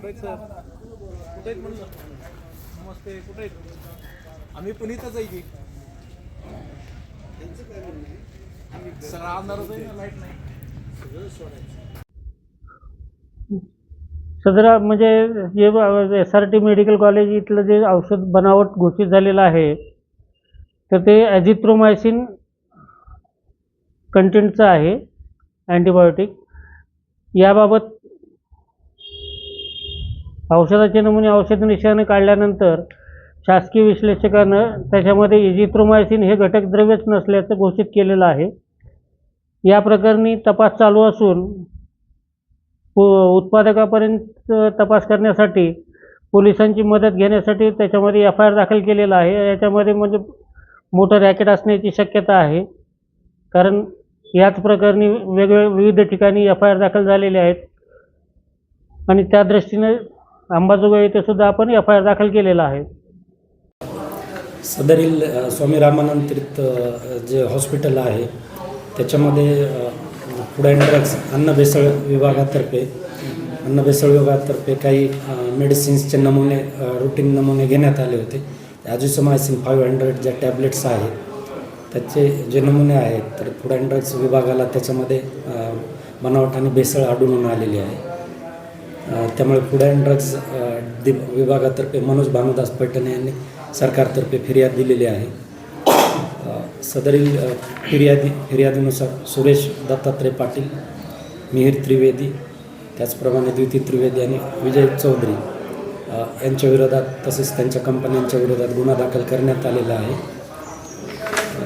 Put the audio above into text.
कुठे आहेत सर? कुठे आहेत म्हणलं? नमस्ते, कुठे आहेत? आम्ही पण इथंच आहे की सगळा अंधारच आहे ना, लाईट नाही. सगळं सोडायचं. सदर म्हणजे जे SRT मेडिकल कॉलेज इथलं जे औषध बनावट घोषित झालेलं आहे तर ते ॲझिथ्रोमायसिन कंटेंटचं आहे अँटीबायोटिक. याबाबत औषधाचे नमुने औषध निशाने काढल्यानंतर शासकीय विश्लेषकानं त्याच्यामध्ये एझिथ्रोमायसिन हे घटक द्रव्यच नसल्याचं घोषित केलेलं आहे. या प्रकरणी तपास चालू असून उत्पादकापर्यंत तपास करण्यासाठी पोलिसांची मदत घेण्यासाठी त्याच्यामध्ये FIR दाखल केलेला आहे. याच्यामध्ये म्हणजे मोठं रॅकेट असण्याची शक्यता आहे, कारण याच प्रकरणी विविध ठिकाणी FIR दाखल झालेले आहेत आणि त्या दृष्टीने अंबाजोगाई येथे सुद्धा आपण FIR दाखल केलेला आहे. सदरील स्वामी रामानंद तीर्थ जे हॉस्पिटल आहे त्याच्यामध्ये फूड अँड ड्रग्स अन्न भेसळ विभागातर्फे काही मेडिसिन्सचे नमुने रूटीन नमुने घेण्यात आले होते. ॲझिथ्रोमायसिन 500 ज्या टॅब्लेट्स आहेत त्याचे जे नमुने आहेत तर फूड अँड ड्रग्स विभागाला त्याच्यामध्ये बनावट आणि भेसळ आढळून आलेली आहे. त्यामुळे फूड अँड ड्रग्स विभागातर्फे मनोज भानुदास पैठणे यांनी सरकारतर्फे फिर्याद दिलेली आहे. सदरील फिर्यादीनुसार सुरेश दत्तात्रय पाटील, मिहिर त्रिवेदी, त्याचप्रमाणे द्विती त्रिवेदी आणि विजय चौधरी यांच्या विरोधात तसेच त्यांच्या कंपन्यांच्या विरोधात गुन्हा दाखल करण्यात आलेला आहे.